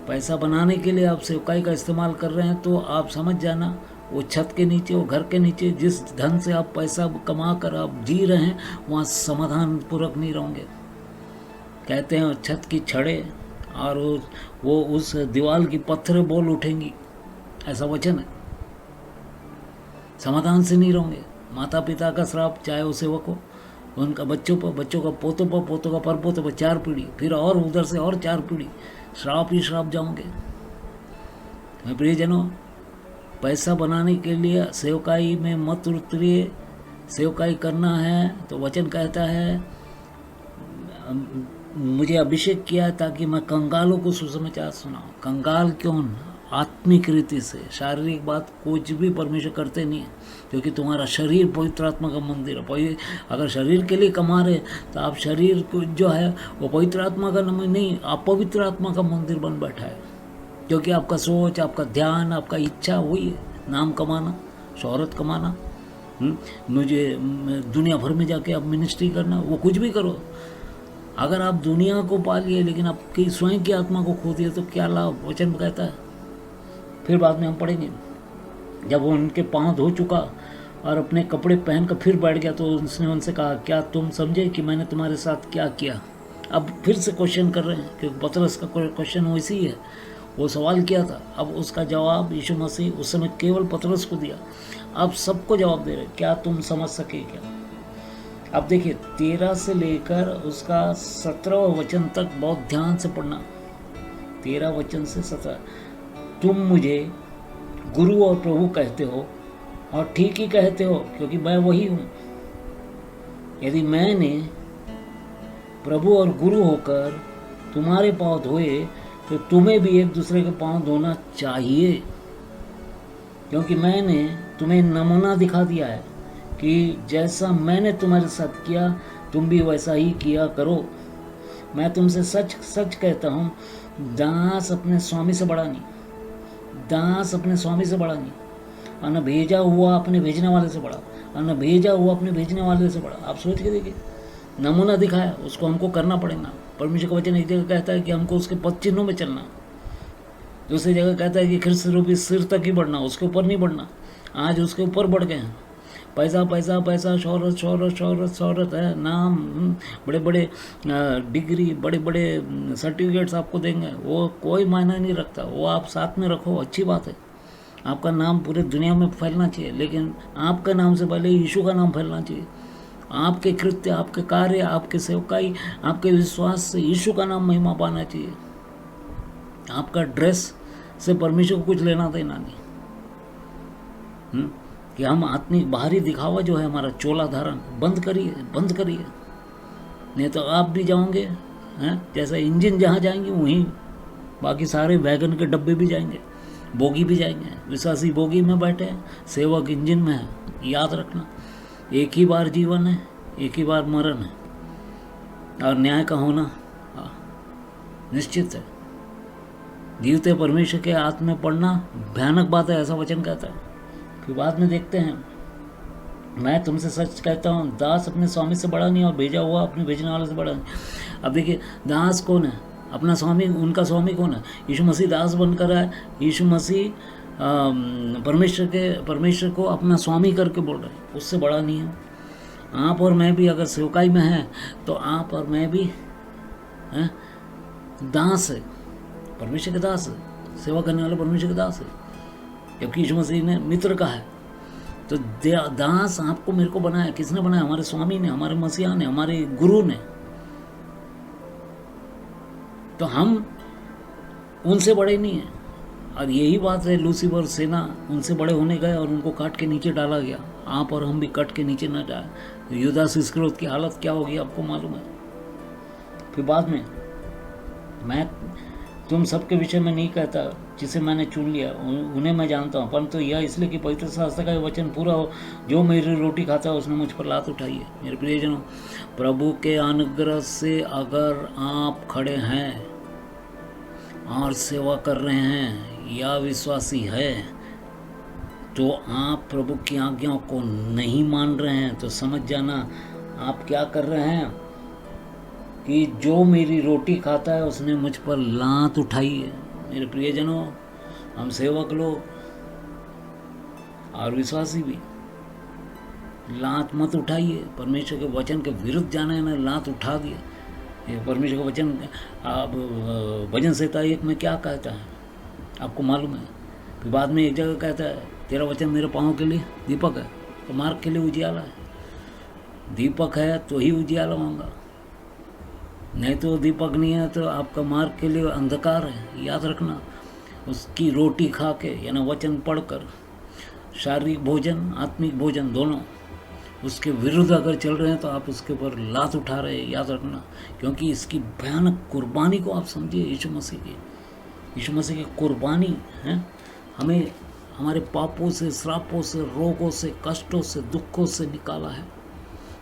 पैसा बनाने के लिए आप सेवकाई का इस्तेमाल कर रहे हैं तो आप समझ जाना, वो छत के नीचे, वो घर के नीचे, जिस धन से आप पैसा कमा कर आप जी रहे हैं, वहाँ समाधान पूर्वक नहीं रहोगे। कहते हैं छत की छड़े और वो उस दीवार की पत्थरें बोल उठेंगी, ऐसा वचन है। समाधान से नहीं रहोगे। माता पिता का श्राप, चाहे वो सेवक हो, उनका बच्चों पर, बच्चों का पोतों पर, पोतों का परपोतों पर, 4 पीढ़ी, फिर और उधर से और 4 पीढ़ी, श्राप ही श्राप जाओगे। मैं प्रियजनों, पैसा बनाने के लिए सेवकाई में मत उतरिए। सेवकाई करना है तो वचन कहता है मुझे अभिषेक किया ताकि मैं कंगालों को सुसमाचार सुनाऊं। कंगाल क्यों? आत्मिक रीति से। शारीरिक बात कुछ भी परमेश्वर करते नहीं है, क्योंकि तुम्हारा शरीर पवित्र आत्मा का मंदिर है। अगर शरीर के लिए कमा रहे तो आप शरीर को जो है वो पवित्र आत्मा का नहीं, आप पवित्र आत्मा का मंदिर बन बैठा है, क्योंकि आपका सोच, आपका ध्यान, आपका इच्छा वही है, नाम कमाना, शोहरत कमाना, मुझे दुनिया भर में जाके आप मिनिस्ट्री करना, वो कुछ भी करो। अगर आप दुनिया को पा लिए लेकिन आपकी स्वयं की आत्मा को खो दिए तो क्या लाभ? वचन कहता है। फिर बाद में हम पढ़ेंगे, जब वो उनके पांव धो चुका और अपने कपड़े पहन कर फिर बैठ गया तो उसने उनसे कहा, क्या तुम समझे कि मैंने तुम्हारे साथ क्या किया? अब फिर से क्वेश्चन कर रहे हैं, क्योंकि पतरस का क्वेश्चन वैसी ही है, वो सवाल किया था। अब उसका जवाब यीशु मसीह उस समय केवल पतरस को दिया, अब सबको जवाब दे रहे, क्या तुम समझ सके क्या? अब देखिए 13 से लेकर उसका 17 वचन तक बहुत ध्यान से पढ़ना। 13 वचन से 17, तुम मुझे गुरु और प्रभु कहते हो, और ठीक ही कहते हो, क्योंकि मैं वही हूँ। यदि मैंने प्रभु और गुरु होकर तुम्हारे पांव धोए तो तुम्हें भी एक दूसरे के पांव धोना चाहिए, क्योंकि मैंने तुम्हें नमूना दिखा दिया है कि जैसा मैंने तुम्हारे साथ किया तुम भी वैसा ही किया करो। मैं तुमसे सच सच कहता हूँ, दास अपने स्वामी से बड़ा नहीं, दास अपने स्वामी से बड़ा नहीं, और न भेजा हुआ अपने भेजने वाले से बड़ा, और न भेजा हुआ अपने भेजने वाले से बड़ा। आप सोच के देखिए, नमूना दिखाया, उसको हमको करना पड़ेगा। परमेश्वर का वचन एक जगह कहता है कि हमको उसके पद चिन्हों में चलना, दूसरी जगह कहता है कि ख्रिस्त रूपी सिर तक ही बढ़ना, उसके ऊपर नहीं बढ़ना। आज उसके ऊपर बढ़ गए हैं, पैसा पैसा पैसा, शोहरत शोहरत शोहरत शोहरत है, नाम, बड़े बड़े डिग्री, बड़े बड़े सर्टिफिकेट्स आपको देंगे, वो कोई मायना नहीं रखता। वो आप साथ में रखो, अच्छी बात है, आपका नाम पूरे दुनिया में फैलना चाहिए, लेकिन आपका नाम से पहले यीशु का नाम फैलना चाहिए। आपके कृत्य, आपके कार्य, आपके सेवकाई, आपके विश्वास से यीशु का नाम महिमा पाना चाहिए। आपका ड्रेस से परमेश्वर को कुछ लेना देना नहीं, कि हम आत्मिक बाहरी दिखावा जो है हमारा चोला धारण बंद करिए, बंद करिए, नहीं तो आप भी जाओगे हैं, जैसा इंजन जहाँ जाएंगे वहीं बाकी सारे वैगन के डब्बे भी जाएंगे, बोगी भी जाएंगे। विश्वासी बोगी में बैठे हैं, सेवक इंजन में है। याद रखना, एक ही बार जीवन है, एक ही बार मरण है, और न्याय का होना निश्चित है। जीवते परमेश्वर के हाथ में पड़ना भयानक बात है, ऐसा वचन कहता है। फिर बाद में देखते हैं, मैं तुमसे सच कहता हूँ, दास अपने स्वामी से बड़ा नहीं और भेजा हुआ अपने भेजने वाले से बड़ा नहीं। अब देखिए, दास कौन है? अपना स्वामी, उनका स्वामी कौन है? यीशु मसीह दास बनकर आए। यीशु मसीह परमेश्वर को अपना स्वामी करके बोल रहे हैं, उससे बड़ा नहीं है। आप और मैं भी अगर सेवकाई में हैं तो आप और मैं भी हैं दास है, परमेश्वर के दास है, सेवा करने वाले परमेश्वर के दास है, जबकि यीशु मसीह ने मित्र का है। तो दास आपको मेरे को बनाया, किसने बनाया? हमारे स्वामी ने, हमारे मसीहा ने, हमारे गुरु ने। तो हम उनसे बड़े नहीं हैं। और यही बात है, लूसीफर सेना उनसे बड़े होने गए और उनको काट के नीचे डाला गया। आप और हम भी कट के नीचे न जाए। यूदास इस्करियोत की हालत क्या होगी आपको मालूम है। फिर बाद में, मैं तुम सबके विषय में नहीं कहता, जिसे मैंने चुन लिया उन्हें मैं जानता हूँ, परंतु यह इसलिए कि पवित्र शास्त्र का वचन पूरा हो, जो मेरी रोटी खाता है उसने मुझ पर लात उठाई है। मेरे प्रियजनों, प्रभु के अनुग्रह से अगर आप खड़े हैं और सेवा कर रहे हैं या विश्वासी है, तो आप प्रभु की आज्ञाओं को नहीं मान रहे हैं, तो समझ जाना आप क्या कर रहे हैं कि जो मेरी रोटी खाता है उसने मुझ पर लात उठाई है। मेरे प्रियजनों, हम सेवक लोग और विश्वासी भी, लात मत उठाइए। परमेश्वर के वचन के विरुद्ध जाना है ना, लात उठा दिए। परमेश्वर का वचन भजन संहिता 1 में क्या कहता है आपको मालूम है। फिर बाद में एक जगह कहता है, तेरा वचन मेरे पाँव के लिए दीपक है, तो मार्ग के लिए उजियाला है। दीपक है तो ही उजियाला होगा, नहीं तो दीपक नहीं है तो आपका मार्ग के लिए अंधकार है। याद रखना, उसकी रोटी खा के यानी वचन पढ़कर शारीरिक भोजन, आत्मिक भोजन दोनों, उसके विरुद्ध अगर चल रहे हैं तो आप उसके ऊपर लात उठा रहे हैं, याद रखना। क्योंकि इसकी भयानक कुर्बानी को आप समझिए, यीशु मसीह की कुर्बानी है हमें हमारे पापों से, श्रापों से, रोगों से, कष्टों से, दुखों से निकाला है।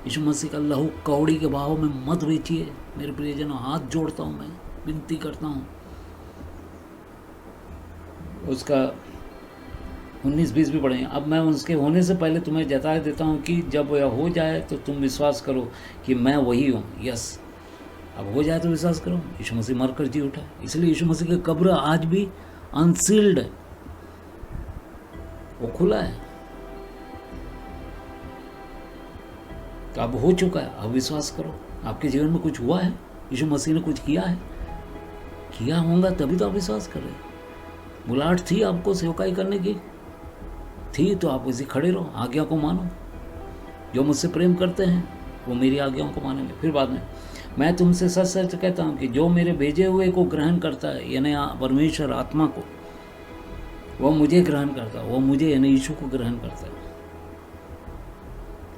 यीशु मसीह का लहू कौड़ी के भाव में मत बेचिए मेरे प्रियजनों। हाथ जोड़ता हूँ, मैं विनती करता हूँ। उसका 19-20 भी पढ़े। अब मैं उसके होने से पहले तुम्हें जता देता हूँ कि जब यह हो जाए तो तुम विश्वास करो कि मैं वही हूँ। यस, अब हो जाए तो विश्वास करो, यीशु मसीह मर कर जी उठा। इसलिए यीशु मसीह की कब्र आज भी अनसील्ड है, वो खुला है। तो अब हो चुका है, अब विश्वास करो। आपके जीवन में कुछ हुआ है, यीशु मसीह ने कुछ किया है, किया होगा तभी तो आप विश्वास कर रहे। बुलाहट थी आपको सेवकाई करने की, थी तो आप उसी खड़े रहो, आज्ञा को मानो। जो मुझसे प्रेम करते हैं वो मेरी आज्ञाओं को मानेंगे। फिर बाद में, मैं तुमसे सच सच कहता हूँ कि जो मेरे भेजे हुए को ग्रहण करता है, यानी परमेश्वर आत्मा को, वो मुझे ग्रहण करता है, वो मुझे यानी यीशु को ग्रहण करता है।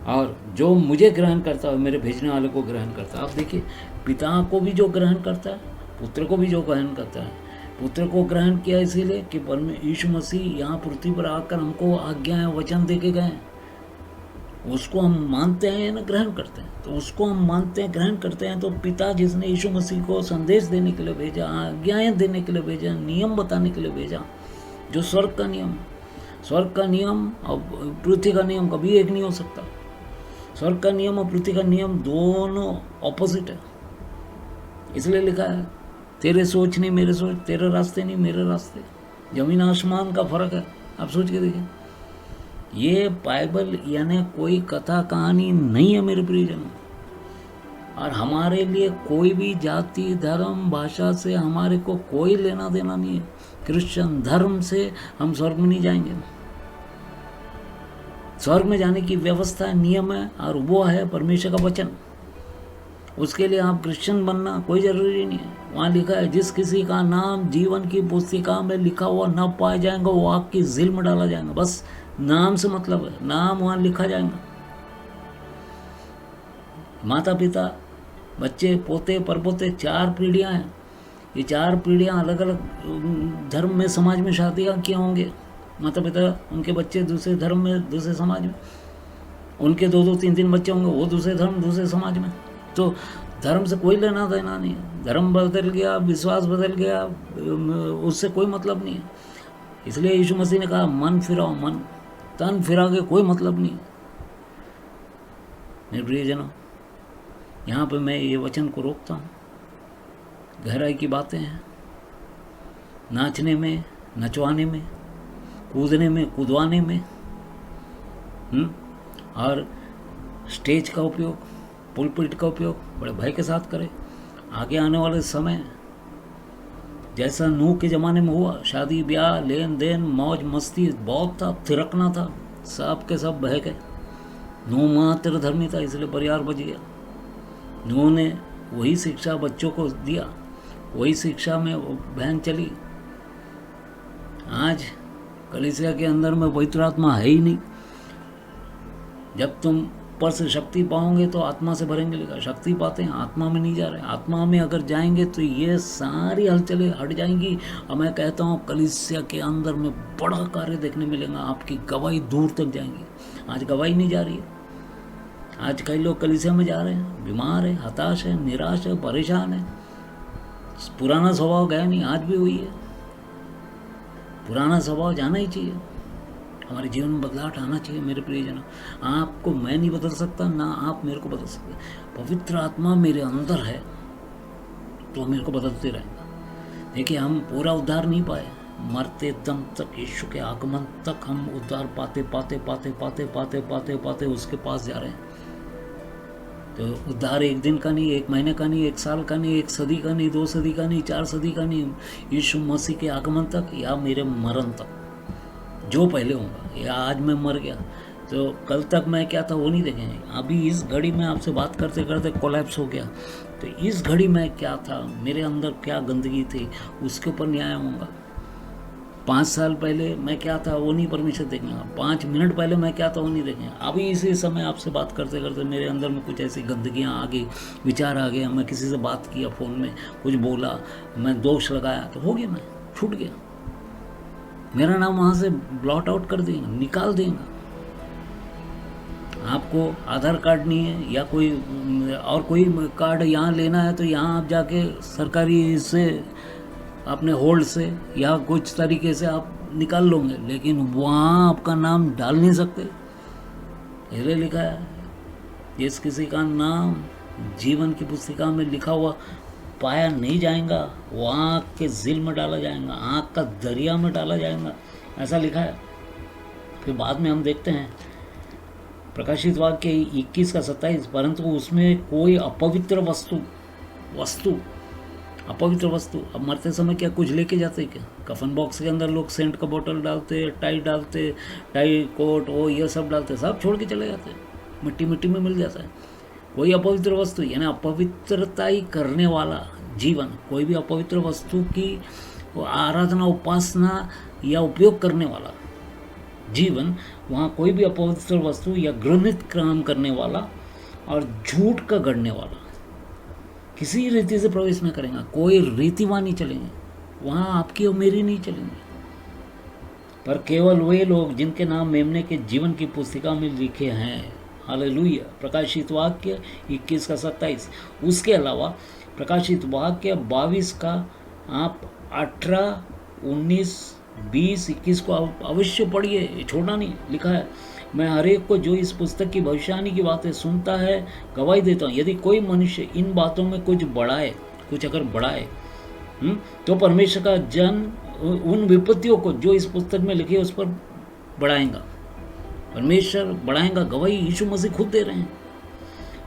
और जो मुझे ग्रहण करता है मेरे भेजने वाले को ग्रहण करता है। आप देखिए, पिता को भी जो ग्रहण करता है, पुत्र को भी जो ग्रहण करता है। पुत्र को ग्रहण किया इसीलिए कि यीशु मसीह यहाँ पृथ्वी पर आकर हमको आज्ञाएं, वचन दे के गए। उसको हम मानते हैं ना ग्रहण करते हैं। तो उसको हम मानते हैं, ग्रहण करते हैं। तो पिता जिसने यीशु मसीह को संदेश देने के लिए भेजा, आज्ञाएं देने के लिए भेजा, नियम बताने के लिए भेजा, जो स्वर्ग का नियम, स्वर्ग का नियम और पृथ्वी का नियम कभी एक नहीं हो सकता। स्वर्ग का नियम और पृथ्वी का नियम दोनों ऑपोजिट है। इसलिए लिखा है, तेरे सोच नहीं मेरे सोच, तेरे रास्ते नहीं मेरे रास्ते, जमीन आसमान का फर्क है। आप सोच के देखिए, ये बाइबल यानी कोई कथा कहानी नहीं है मेरे प्रियजनों। और हमारे लिए कोई भी जाति, धर्म, भाषा से हमारे को कोई लेना देना नहीं है। क्रिश्चियन धर्म से हम स्वर्ग में नहीं जाएंगे। स्वर्ग में जाने की व्यवस्था है, नियम है, और वो है परमेश्वर का वचन। उसके लिए आप क्रिश्चियन बनना कोई जरूरी नहीं है। वहाँ लिखा है, जिस किसी का नाम जीवन की पुस्तिका में लिखा हुआ न पाया जाएगा वो आग की झील में डाला जाएगा। बस नाम से मतलब है, नाम वहाँ लिखा जाएगा। माता पिता, बच्चे, पोते, परपोते, 4 पीढ़ियाँ हैं। ये 4 पीढ़ियाँ अलग अलग धर्म में, समाज में शादियाँ किए होंगे। माता पिता, उनके बच्चे दूसरे धर्म में, दूसरे समाज में, उनके 2-2, 3-3 बच्चे होंगे, वो दूसरे धर्म, दूसरे समाज में। तो धर्म से कोई लेना देना नहीं है। धर्म बदल गया, विश्वास बदल गया, उससे कोई मतलब नहीं है। इसलिए यीशु मसीह ने कहा, मन फिराओ, मन, तन फिरा के कोई मतलब नहीं है। मेरे प्रियजनों, यहाँ पे मैं ये वचन को रोकता हूँ। गहराई की बातें हैं, नाचने में, नचवाने में, कूदने में, कूदवाने में, और स्टेज का उपयोग, पुलपिट का उपयोग बड़े भय के साथ करें। आगे आने वाले समय जैसा नूह के ज़माने में हुआ, शादी ब्याह, लेन देन, मौज मस्ती बहुत था, थिरकना था, सब के सब बह गए। नूह मात्र धर्मी था, इसलिए परिवार बच गया। नूह ने वही शिक्षा बच्चों को दिया, वही शिक्षा में बहन चली। आज कलीसिया के अंदर में पवित्र आत्मा है ही नहीं। जब तुम ऊपर से शक्ति पाओगे तो आत्मा से भरेंगे। लिखा, शक्ति पाते हैं, आत्मा में नहीं जा रहे। आत्मा में अगर जाएंगे तो ये सारी हलचलें हट जाएंगी। और मैं कहता हूँ, कलीसिया के अंदर में बड़ा कार्य देखने मिलेगा। आपकी गवाही दूर तक जाएंगी। आज गवाही नहीं जा रही है। आज कई लोग कलीसिया में जा रहे हैं, बीमार है, हताश है, निराश है, परेशान है। पुराना स्वभाव गया नहीं, आज भी वही है। पुराना स्वभाव जाना ही चाहिए। हमारे जीवन में बदलाव आना चाहिए मेरे प्रियजनों। आपको मैं नहीं बदल सकता, ना आप मेरे को बदल सकते। पवित्र आत्मा मेरे अंदर है तो मेरे को बदलते रहेगा। देखिए, हम पूरा उद्धार नहीं पाए, मरते दम तक, यीशु के आगमन तक हम उद्धार पाते पाते पाते पाते पाते पाते पाते उसके पास जा रहे हैं। तो उद्धार एक दिन का नहीं, 1 महीने का नहीं, 1 साल का नहीं, 1 सदी का नहीं, 2 सदी का नहीं, 4 सदी का नहीं। यीशु मसीह के आगमन तक या मेरे मरण तक, जो पहले होगा। या आज मैं मर गया तो कल तक मैं क्या था वो नहीं देखेंगे। अभी इस घड़ी में आपसे बात करते करते कोलैप्स हो गया, तो इस घड़ी में क्या था, मेरे अंदर क्या गंदगी थी, उसके ऊपर न्याय होगा। 5 साल पहले मैं क्या था वो नहीं परमेश्वर देखेंगे, 5 मिनट पहले मैं क्या था वो नहीं देखेंगे। अभी इसी समय आपसे बात करते करते मेरे अंदर में कुछ ऐसी गंदगियाँ आ गई, विचार आ गया, मैं किसी से बात किया, फ़ोन में कुछ बोला, मैं दोष लगाया, तो हो गया, मैं छूट गया, मेरा नाम वहाँ से ब्लॉट आउट कर देंगे, निकाल देंगे। आपको आधार कार्ड नहीं है या कोई और कोई कार्ड यहाँ लेना है तो यहाँ आप जाके सरकारी से अपने होल्ड से या कुछ तरीके से आप निकाल लोगे, लेकिन वहाँ आपका नाम डाल नहीं सकते। इसलिए लिखा है, जिस किसी का नाम जीवन की पुस्तिका में लिखा हुआ पाया नहीं जाएगा वो आँख के झील में डाला जाएगा, आँख का दरिया में डाला जाएगा, ऐसा लिखा है। फिर बाद में हम देखते हैं प्रकाशित वाक्य 21 का 27, परंतु उसमें कोई अपवित्र वस्तु अब मरते समय क्या कुछ लेके जाते क्या? कफन बॉक्स के अंदर लोग सेंट का बोतल डालते, टाई कोट वो ये सब डालते, सब छोड़ के चले जाते, मिट्टी में मिल जाता है। कोई अपवित्र वस्तु यानी अपवित्रताई करने वाला जीवन, कोई भी अपवित्र वस्तु की आराधना, उपासना या उपयोग करने वाला जीवन, वहाँ कोई भी अपवित्र वस्तु या घृणित काम करने वाला और झूठ का गढ़ने वाला किसी रीति से प्रवेश न करेंगे। कोई रीतिवान नहीं चलेंगे वहाँ, आपकी और मेरी नहीं चलेंगे, पर केवल वे लोग जिनके नाम मेमने के जीवन की पुस्तिका में लिखे हैं। हालेलुया। प्रकाशित वाक्य 21 का 27। उसके अलावा प्रकाशित वाक्य 22 का आप 18, 19, 20, 21 को अवश्य पढ़िए, छोड़ना नहीं। लिखा है, मैं हर एक को जो इस पुस्तक की भविष्यवाणी की बातें सुनता है गवाही देता हूँ, यदि कोई मनुष्य इन बातों में कुछ अगर बढ़ाए तो परमेश्वर का जन उन विपत्तियों को जो इस पुस्तक में लिखी है उस पर बढ़ाएगा, परमेश्वर बढ़ाएगा। गवाही यीशु मसीह खुद दे रहे हैं।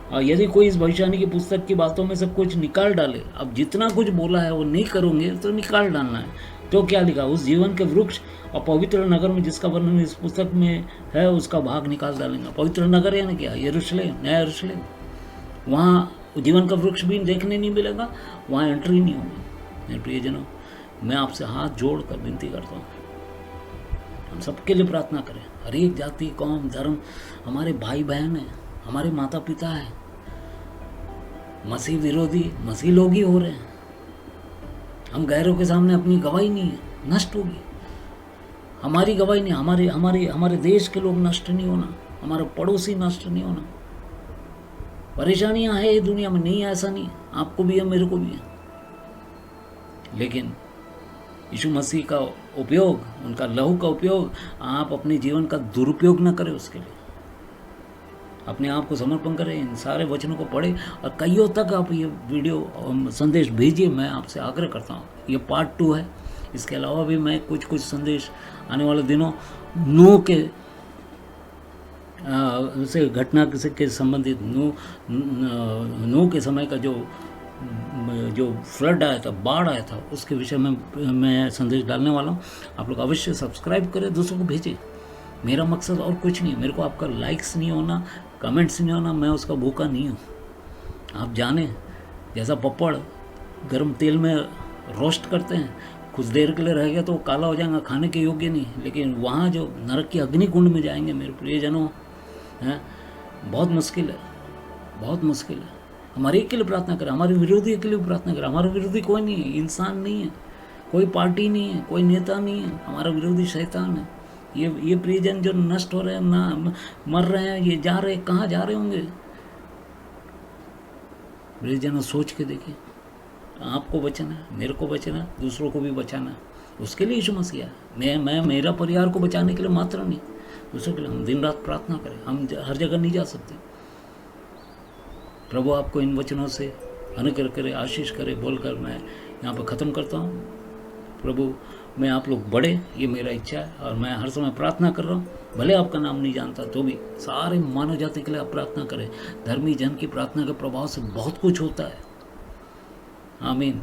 और यदि कोई इस भविष्यवाणी की पुस्तक की बातों में सब कुछ निकाल डाले, अब जितना कुछ बोला है वो नहीं करोगे तो निकाल डालना है। तो क्या लिखा, उस जीवन के वृक्ष और पवित्र नगर में जिसका वर्णन इस पुस्तक में है उसका भाग निकाल डालेंगे। पवित्र नगर यानी क्या? यरूशलेम, नया यरूशलेम। वहाँ जीवन का वृक्ष भी देखने नहीं मिलेगा, वहाँ एंट्री नहीं होगी। मेरे प्रियजनों, मैं आपसे हाथ जोड़कर विनती करता हूँ, हम सबके लिए प्रार्थना करें। हर एक जाति, कौम, धर्म, हमारे भाई बहन हैं, हमारे माता पिता हैं, मसीह विरोधी मसीह लोग ही हो रहे हैं। हम गैरों के सामने अपनी गवाही नहीं है, नष्ट होगी हमारी गवाही। नहीं, हमारे देश के लोग नष्ट नहीं होना, हमारा पड़ोसी नष्ट नहीं होना। परेशानियां है दुनिया में, नहीं ऐसा नहीं, आपको भी है, मेरे को भी है, लेकिन यीशु मसीह का उपयोग, उनका लहू का उपयोग, आप अपने जीवन का दुरुपयोग न करें। उसके लिए अपने आप को समर्पण करें, इन सारे वचनों को पढ़ें और कईयों तक आप ये वीडियो संदेश भेजिए। मैं आपसे आग्रह करता हूँ। ये पार्ट 2 है। इसके अलावा भी मैं कुछ संदेश आने वाले दिनों नूह के से घटना के संबंधित, नूह के समय का जो फ्लड आया था, बाढ़ आया था, उसके विषय में मैं संदेश डालने वाला हूँ। आप लोग अवश्य सब्सक्राइब करें, दूसरों को भेजें। मेरा मकसद और कुछ नहीं, मेरे को आपका लाइक्स नहीं होना, कमेंट्स नहीं होना, मैं उसका भूखा नहीं हूँ। आप जाने, जैसा पपड़ गर्म तेल में रोस्ट करते हैं, कुछ देर के लिए रह गया तो काला हो जाएगा, खाने के योग्य नहीं, लेकिन वहाँ जो नरक की अग्निकुंड में जाएंगे मेरे प्रियजनों, हैं, बहुत मुश्किल है, बहुत मुश्किल है। हमारे एक के लिए प्रार्थना करें, हमारे विरोधी के लिए प्रार्थना करें। हमारा विरोधी कोई नहीं है, इंसान नहीं है, कोई पार्टी नहीं है, कोई नेता नहीं है, हमारा विरोधी शैतान है। ये प्रियजन जो नष्ट हो रहे हैं, ना मर रहे हैं, ये जा रहे, कहाँ जा रहे होंगे? प्रियजन सोच के देखिए, आपको बचाना है, मेरे को बचाना है, दूसरों को भी बचाना है। उसके लिए यीशु मसीह है। मैं मेरा परिवार को बचाने के लिए मात्र नहीं, दूसरों के लिए हम दिन रात प्रार्थना करें। हम हर जगह नहीं जा सकते। प्रभु आपको इन वचनों से अनुग्रह करे, आशीष करे बोलकर मैं यहाँ पर ख़त्म करता हूँ। प्रभु, मैं आप लोग बढ़े, ये मेरा इच्छा है, और मैं हर समय प्रार्थना कर रहा हूँ। भले आपका नाम नहीं जानता तो भी सारे मानव जाति के लिए आप प्रार्थना करें। धर्मी जन की प्रार्थना के प्रभाव से बहुत कुछ होता है। आमीन।